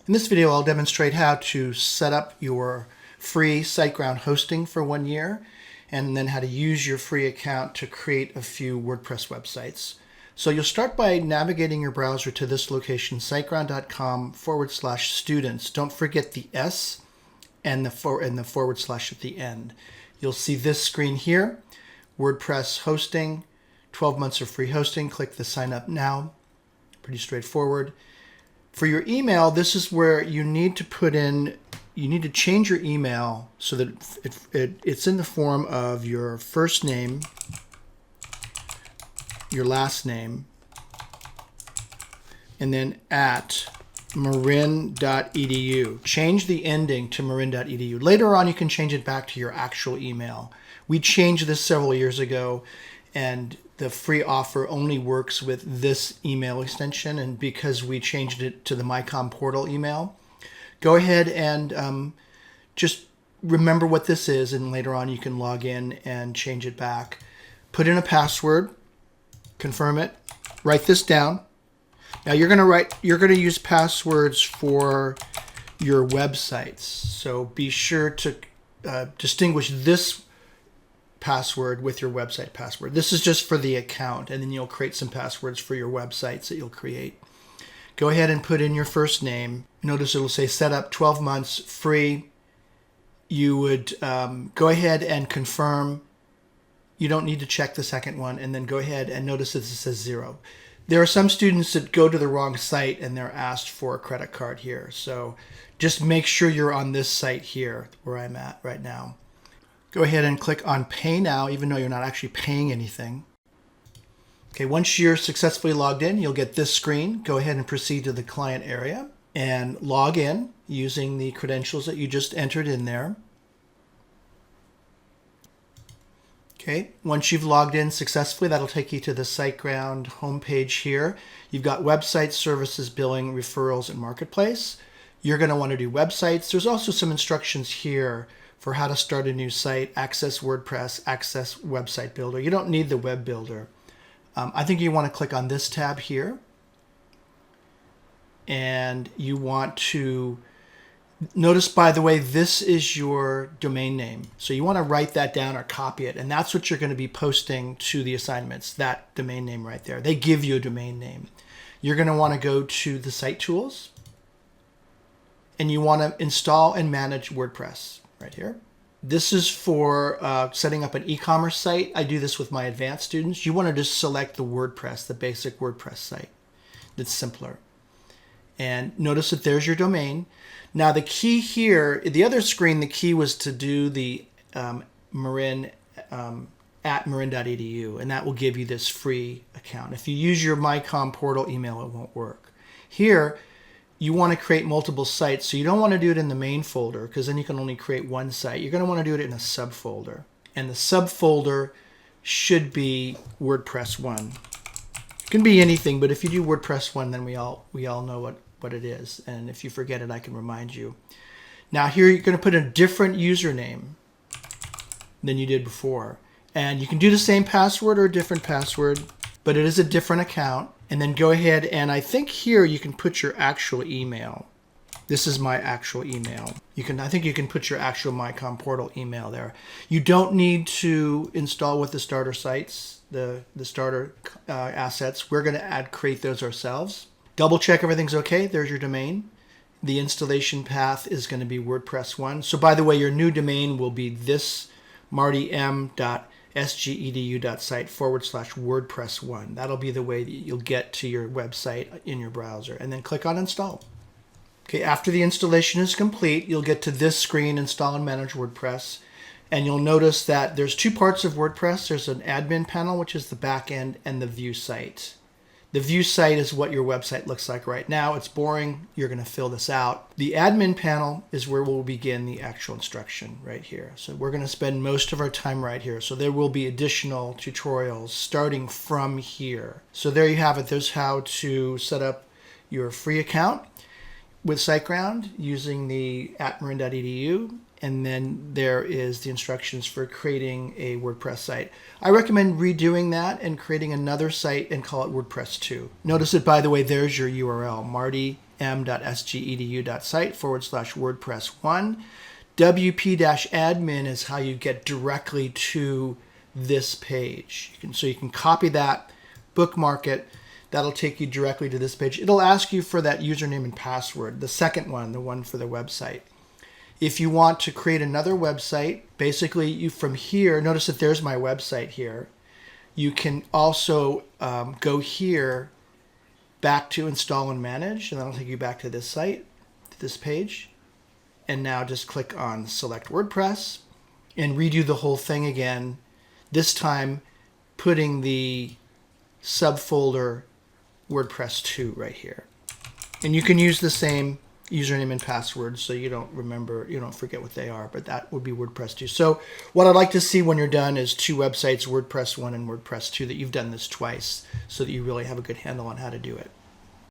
In this video, I'll demonstrate how to set up your free SiteGround hosting for 1 year, and then how to use your free account to create a few WordPress websites. So you'll start by navigating your browser to this location, siteground.com/students. Don't forget the S and the forward slash at the end. You'll see this screen here, WordPress hosting, 12 months of free hosting. Click the sign up now. Pretty straightforward. For your email, this is where you need to put in, you need to change your email so that it's in the form of your first name, your last name, and then at marin.edu. Change the ending to marin.edu. Later on, you can change it back to your actual email. We changed this several years ago, and the free offer only works with this email extension. And because we changed it to the MyCom portal email, go ahead and just remember what this is, and later on you can log in and change it back. Put in a password, confirm it, write this down. Now you're going to use passwords for your websites. So be sure to distinguish this password with your website password. This is just for the account, and then you'll create some passwords for your websites that you'll create. Go ahead and put in your first name. Notice it'll say set up 12 months free. You would go ahead and confirm. You don't need to check the second one, and then go ahead and notice that it says 0. There are some students that go to the wrong site and they're asked for a credit card here. So just make sure you're on this site here where I'm at right now. Go ahead and click on Pay Now, even though you're not actually paying anything. Okay, once you're successfully logged in, you'll get this screen. Go ahead and proceed to the client area and log in using the credentials that you just entered in there. Okay, once you've logged in successfully, that'll take you to the SiteGround homepage here. You've got websites, services, billing, referrals, and marketplace. You're going to want to do websites. There's also some instructions here for how to start a new site, access WordPress, access website builder. You don't need the web builder. I think you want to click on this tab here, and you want to notice, by the way, this is your domain name. So you want to write that down or copy it, and that's what you're going to be posting to the assignments, that domain name right there. They give you a domain name. You're going to want to go to the site tools, and you want to install and manage WordPress right here. This is for setting up an e-commerce site. I do this with my advanced students. You want to just select the WordPress, the basic WordPress site. It's simpler. And notice that there's your domain. Now the key here, the other screen, the key was to do the Marin at marin.edu, and that will give you this free account. If you use your MyCom portal email, it won't work. Here, you want to create multiple sites, so you don't want to do it in the main folder because then you can only create one site. You're going to want to do it in a subfolder, and the subfolder should be WordPress 1. It can be anything, but if you do WordPress 1, then we all know what it is, and if you forget it, I can remind you. Now here you're going to put a different username than you did before, and you can do the same password or a different password, but it is a different account. And then go ahead, and I think here you can put your actual email. This is my actual email. I think you can put your actual MyCom portal email there. You don't need to install with the starter sites, the starter assets. We're going to create those ourselves. Double check everything's okay. There's your domain. The installation path is going to be WordPress 1. So by the way, your new domain will be this martym.sgedu.site/WordPress1. That'll be the way that you'll get to your website in your browser, and then click on install. Okay, after the installation is complete, you'll get to this screen, install and manage WordPress, and you'll notice that there's two parts of WordPress. There's an admin panel, which is the back end, and the view site. The view site is what your website looks like right now. It's boring. You're going to fill this out. The admin panel is where we'll begin the actual instruction right here. So we're going to spend most of our time right here. So there will be additional tutorials starting from here. So there you have it. There's how to set up your free account with SiteGround using the @marin.edu, and then there is the instructions for creating a WordPress site. I recommend redoing that and creating another site and call it WordPress 2. Notice that, by the way, there's your URL, m.sgedu.site/WordPress1. WP-admin is how you get directly to this page. So you can copy that, bookmark it. That'll take you directly to this page. It'll ask you for that username and password, the second one, the one for the website. If you want to create another website, basically you from here, notice that there's my website here. You can also go here back to install and manage, and that'll take you back to this site, to this page. And now just click on select WordPress and redo the whole thing again, this time putting the subfolder WordPress 2 right here. And you can use the same username and password so you don't forget what they are, but that would be WordPress 2. So what I'd like to see when you're done is 2 websites, WordPress 1 and WordPress 2, that you've done this twice so that you really have a good handle on how to do it.